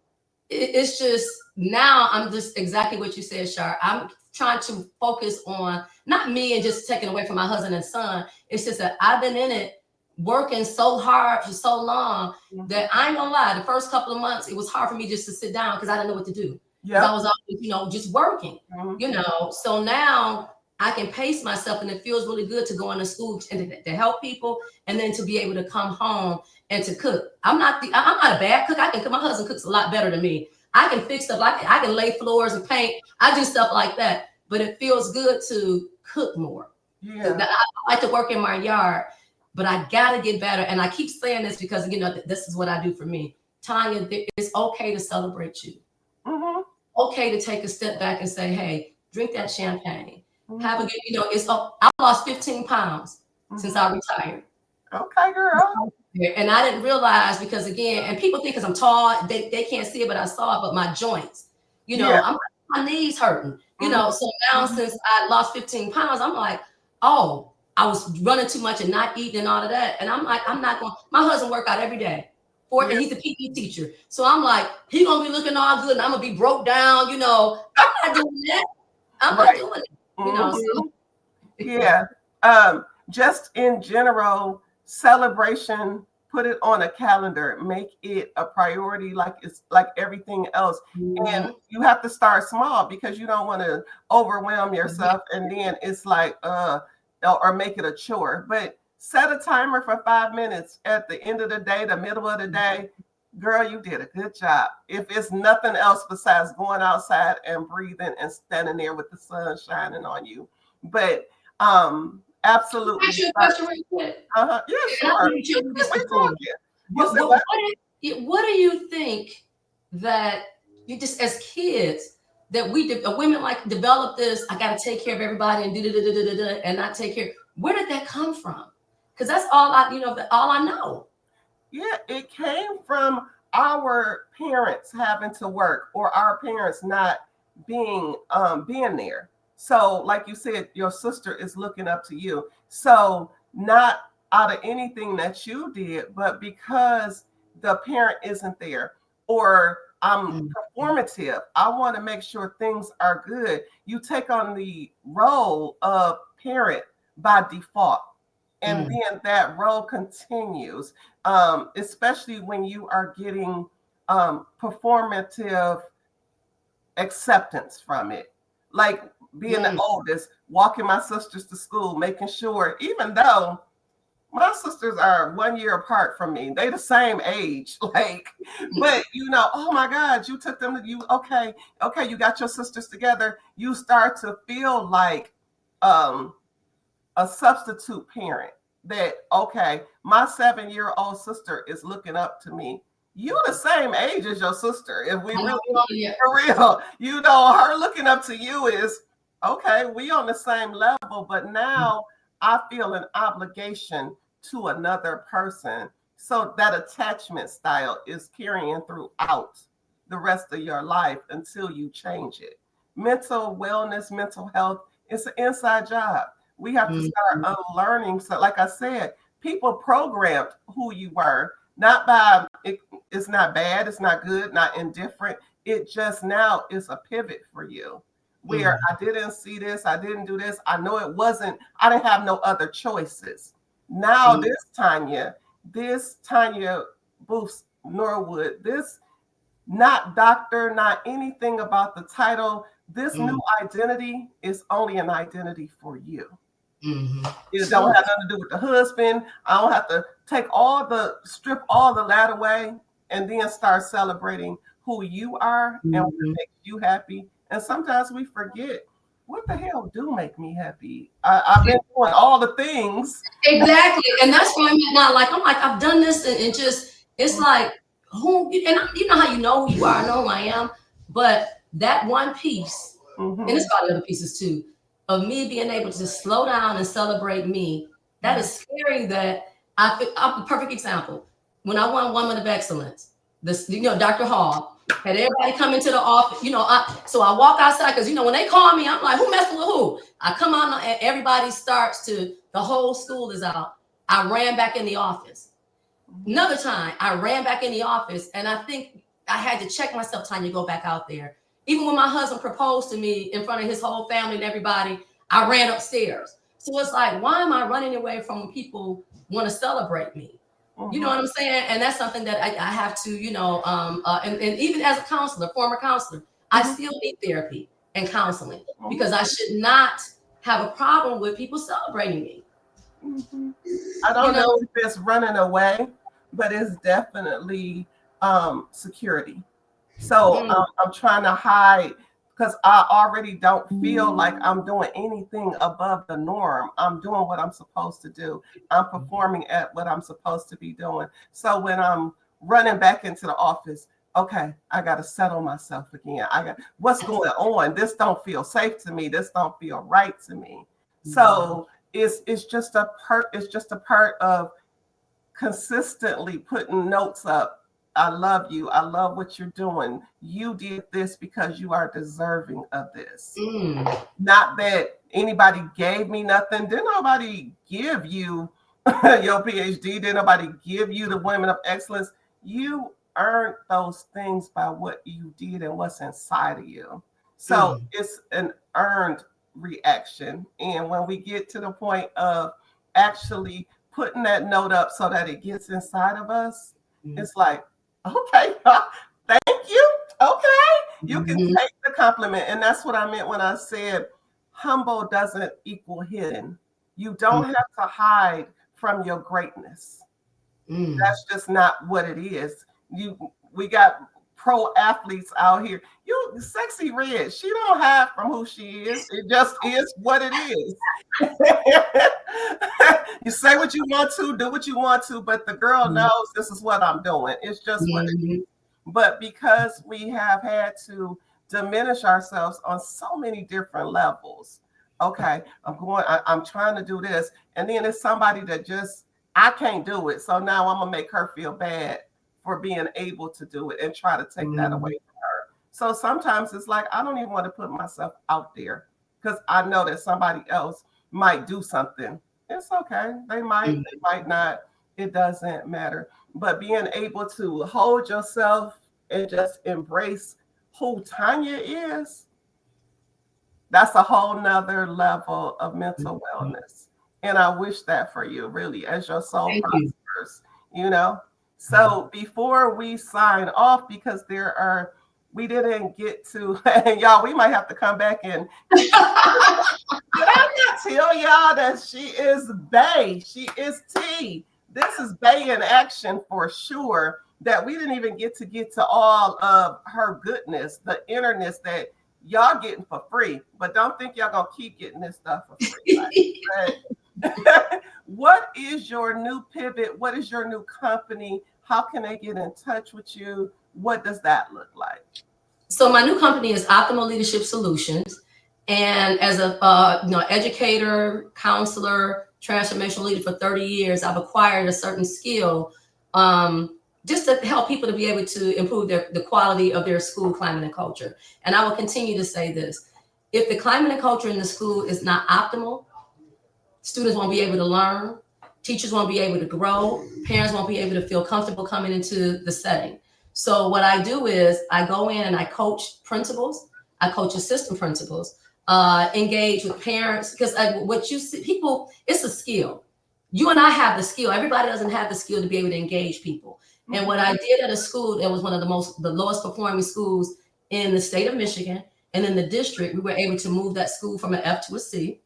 it's just, now I'm just exactly what you said, Shar. I'm trying to focus on not me and just taking away from my husband and son. It's just that I've been in it working so hard for so long that I ain't gonna lie, the first couple of months, it was hard for me just to sit down because I didn't know what to do. Because I was always, just working, So now I can pace myself, and it feels really good to go into school and to help people, and then to be able to come home and to cook. I'm not a bad cook. I can cook. My husband cooks a lot better than me. I can fix stuff. I can lay floors and paint. I do stuff like that. But it feels good to cook more. Yeah. I like to work in my yard, but I gotta get better. And I keep saying this because this is what I do for me. Tonya, it's okay to celebrate you. Mm-hmm. Okay to take a step back and say, hey, drink that champagne. Have a good, I lost 15 pounds since I retired. Okay, girl. And I didn't realize, because again, and people think because I'm tall, they can't see it, but I saw it. But my joints, my knees hurting, So now since I lost 15 pounds, I'm like, oh, I was running too much and not eating and all of that. And I'm like, I'm not going. My husband work out every day. And he's a PE teacher, so I'm like, he gonna be looking all good, and I'm gonna be broke down. I'm not doing that. I'm not doing it. So. Just in general, celebration, put it on a calendar, make it a priority, like it's like everything else. And you have to start small, because you don't want to overwhelm yourself, and then it's like or make it a chore. But set a timer for 5 minutes at the end of the day, the middle of the day. Girl, you did a good job. If it's nothing else besides going outside and breathing and standing there with the sun shining on you. But absolutely. Yeah, sure. What do you think that you just, as kids, that women like develop this? I got to take care of everybody and and not take care. Where did that come from? Because that's all all I know. Yeah, it came from our parents having to work, or our parents not being there. So, like you said, your sister is looking up to you. So, not out of anything that you did, but because the parent isn't there, or I'm performative, I want to make sure things are good. You take on the role of parent by default. And then that role continues, especially when you are getting performative acceptance from it. Like being the oldest, walking my sisters to school, making sure, even though my sisters are 1 year apart from me, they the same age, like, but oh my God, you took them to you. Okay, you got your sisters together. You start to feel like a substitute parent. That okay, my 7-year-old sister is looking up to me. You the same age as your sister. If we really for real, her looking up to you is okay. We on the same level, but now I feel an obligation to another person. So that attachment style is carrying throughout the rest of your life until you change it. Mental wellness, mental health, it's an inside job. We have to start unlearning. So, like I said, people programmed who you were, not by it's not bad, it's not good, not indifferent. It just now is a pivot for you where I didn't see this, I didn't do this. I know it wasn't, I didn't have no other choices. Now this Tonya Booth Norwood, this not doctor, not anything about the title. This new identity is only an identity for you. It don't have nothing to do with the husband. I don't have to strip all the ladder away and then start celebrating who you are and what makes you happy. And sometimes we forget what the hell do make me happy. I've been doing all the things. Exactly. And that's why I'm like, I've done this and just, it's like, you know how you know who you are, I know who I am, but that one piece, and it's about the other pieces too, of me being able to slow down and celebrate me, that is scary. That I'm a perfect example. When I won Woman of Excellence, Dr. Hall had everybody come into the office, so I walk outside because, when they call me, I'm like, who messing with who? I come out and everybody starts to, the whole school is out. I ran back in the office. Another time, I ran back in the office, and I think I had to check myself, time to go back out there. Even when my husband proposed to me in front of his whole family and everybody, I ran upstairs. So it's like, why am I running away from when people want to celebrate me? You know what I'm saying? And that's something that I have to, and even as a counselor, former counselor, I still need therapy and counseling because I should not have a problem with people celebrating me. I don't know if it's running away, but it's definitely security. So I'm trying to hide because I already don't feel like I'm doing anything above the norm. I'm doing what I'm supposed to do. I'm performing at what I'm supposed to be doing. So when I'm running back into the office, okay, I got to settle myself again. What's going on? This don't feel safe to me. This don't feel right to me. So it's just a part of consistently putting notes up. I love you. I love what you're doing. You did this because you are deserving of this. Not that anybody gave me nothing. Didn't nobody give you your PhD? Didn't nobody give you the Women of Excellence? You earned those things by what you did and what's inside of you. So it's an earned reaction. And when we get to the point of actually putting that note up so that it gets inside of us, it's like, okay, thank you. Okay, you can take the compliment. And that's what I meant when I said humble doesn't equal hidden. You don't have to hide from your greatness. That's just not what it is. We got pro athletes out here. You Sexy Red, she don't hide from who she is. It just is what it is. You say what you want to, do what you want to, but the girl knows this is what I'm doing. It's just what it is. But because we have had to diminish ourselves on so many different levels, okay, I'm trying to do this. And then it's somebody that just, I can't do it. So now I'm going to make her feel bad for being able to do it and try to take that away from her. So sometimes it's like, I don't even want to put myself out there because I know that somebody else might do something. It's okay. They might not. It doesn't matter. But being able to hold yourself and just embrace who Tonya is, that's a whole nother level of mental wellness. And I wish that for you, really, as your soul Thank you. prospers, you know. So before we sign off, because we didn't get to, and y'all, we might have to come back and did I not tell y'all that she is Bay? She is T. This is Bay in action for sure. That we didn't even get to all of her goodness, the interness that y'all getting for free. But don't think y'all gonna keep getting this stuff for free. Right? What is your new pivot? What is your new company? How can they get in touch with you? What does that look like? So my new company is Optimal Leadership Solutions. And as a educator, counselor, transformational leader for 30 years, I've acquired a certain skill just to help people to be able to improve the quality of their school climate and culture. And I will continue to say this. If the climate and culture in the school is not optimal, students won't be able to learn, teachers won't be able to grow, parents won't be able to feel comfortable coming into the setting. So what I do is I go in and I coach principals, I coach assistant principals, engage with parents, because what you see, people, it's a skill. You and I have the skill. Everybody doesn't have the skill to be able to engage people. And what I did at a school that was one of the lowest performing schools in the state of Michigan and in the district, we were able to move that school from an F to a C.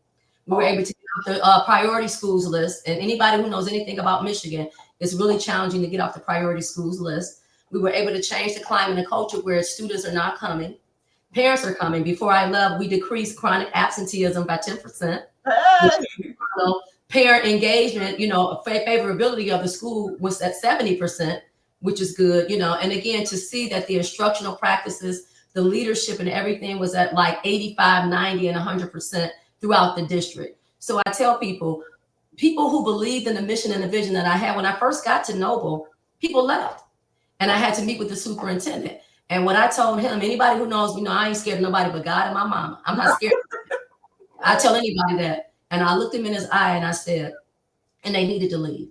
We were able to get off the priority schools list. And anybody who knows anything about Michigan, it's really challenging to get off the priority schools list. We were able to change the climate and culture where students are not coming. Parents are coming. Before I left, we decreased chronic absenteeism by 10%. Hey. Parent engagement, favorability of the school was at 70%, which is good, and again, to see that the instructional practices, the leadership and everything was at like 85, 90, and 100% throughout the district. So I tell people who believed in the mission and the vision that I had when I first got to Noble, people left. And I had to meet with the superintendent. And what I told him, anybody who knows, I ain't scared of nobody but God and my mama. I'm not scared. I tell anybody that. And I looked him in his eye and I said, and they needed to leave.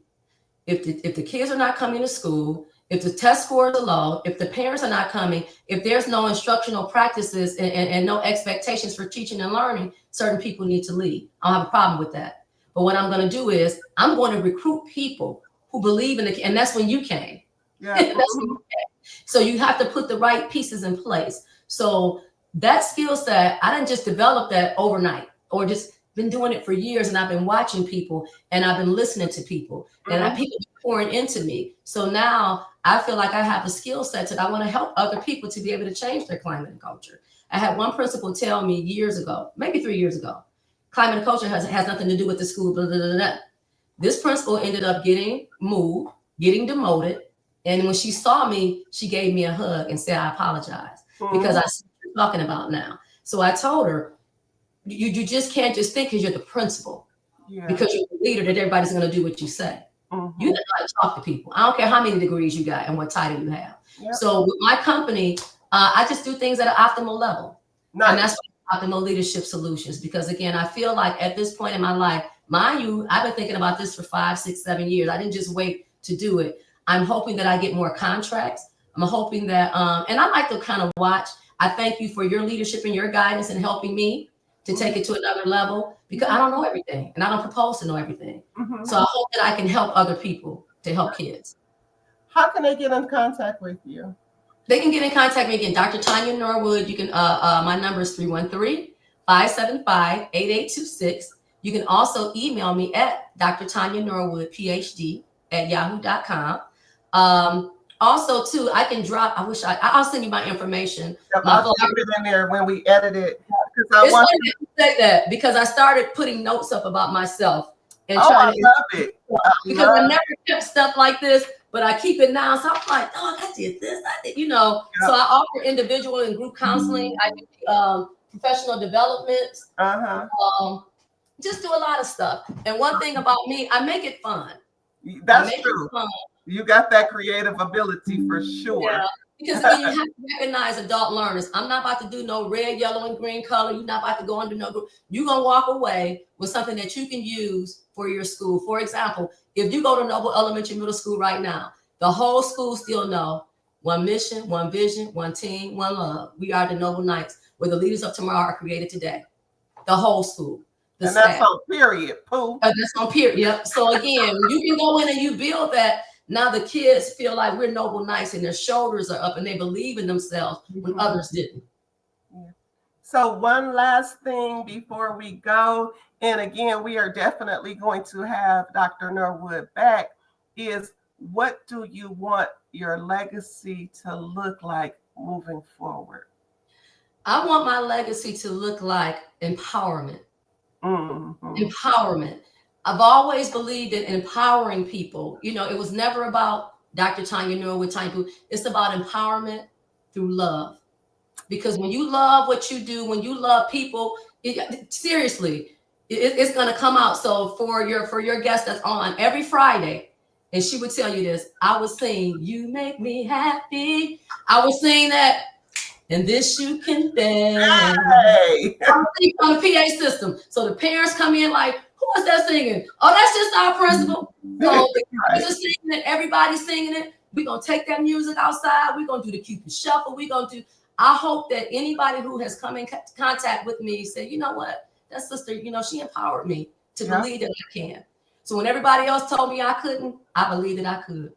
If the kids are not coming to school, if the test scores are low, if the parents are not coming, if there's no instructional practices and no expectations for teaching and learning, certain people need to leave. I don't have a problem with that. But what I'm going to do is I'm going to recruit people who believe in and that's when you came. Yeah. So you have to put the right pieces in place. So that skill set, I didn't just develop that overnight or just been doing it for years. And I've been watching people and I've been listening to people and people pouring into me. So now I feel like I have a skill set that I want to help other people to be able to change their climate and culture. I had one principal tell me years ago, maybe 3 years ago, climate and culture has nothing to do with the school. Blah, blah, blah, blah. This principal ended up getting moved, getting demoted. And when she saw me, she gave me a hug and said, I apologize because I see what you're talking about now. So I told her, you just can't just think because you're the principal, because you're the leader that everybody's going to do what you say. You know how to talk to people. I don't care how many degrees you got and what title you have. Yep. So with my company, I just do things at an optimal level. Nice. And that's Optimal Leadership Solutions. Because again, I feel like at this point in my life, mind you, I've been thinking about this for 5, 6, 7 years. I didn't just wait to do it. I'm hoping that I get more contracts. I'm hoping that, and I like to kind of watch. I thank you for your leadership and your guidance and helping me to take it to another level because I don't know everything and I don't propose to know everything. So I hope that I can help other people to help kids. How can they get in contact with you? They can get in contact with me again, Dr. Tonya Norwood. You can, my number is 313-575-8826. You can also email me at Dr. Tonya Norwood, PhD at yahoo.com. Also, too, I can drop. I'll send you my information. Yep, I'll drop it in there when we edit it. It's funny that you say that because I started putting notes up about myself and trying to love it. Because I never kept stuff like this, but I keep it now. So I'm like, oh, I did this, I did, So I offer individual and group counseling. I do professional development. Just do a lot of stuff. And one thing about me, I make it fun. That's true. You got that creative ability for sure. Because again, you have to recognize adult learners. I'm not about to do no red, yellow, and green color. You're not about to go under no group. You're gonna walk away with something that you can use for your school. For example, if you go to Noble Elementary Middle School right now, the whole school still know one mission, one vision, one team, one love. We are the Noble Knights, where the leaders of tomorrow are created today. The whole school. The and staff. that's on period, Pooh. That's on period. Yep. So again, you can go in and you build that. Now the kids feel like we're Noble Knights and their shoulders are up and they believe in themselves when others didn't. Yeah. So one last thing before we go, and again, we are definitely going to have Dr. Norwood back, is what do you want your legacy to look like moving forward? I want my legacy to look like empowerment. Mm-hmm. Empowerment. I've always believed in empowering people. You know, it was never about Dr. Tonya Norwood, Tonya. It's about empowerment through love. Because when you love what you do, when you love people, seriously, it's going to come out. So for your guest that's on every Friday, and she would tell you this, I was saying, you make me happy. I was saying that, and this you can bend. Hey. On the PA system. So the parents come in like, who is that singing? Oh, that's just our principal. So the kids are singing it, everybody's singing it. We're going to take that music outside. We're going to do the Cupid Shuffle. I hope that anybody who has come in contact with me say, you know what, that sister, you know, she empowered me to believe that I can. So when everybody else told me I couldn't, I believed that I could.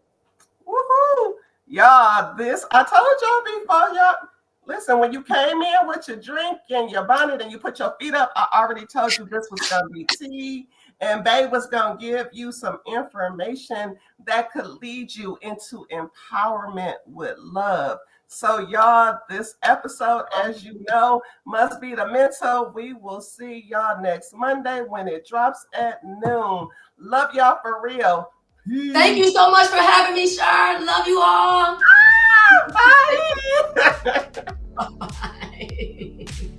Woohoo! Y'all, I told y'all before, y'all. Listen, when you came in with your drink and your bonnet and you put your feet up, I already told you this was going to be tea. And Babe was going to give you some information that could lead you into empowerment with love. So, y'all, this episode, as you know, must be the mental. We will see y'all next Monday when it drops at noon. Love y'all for real. Peace. Thank you so much for having me, Shaaree. Love you all. Bye. Bye.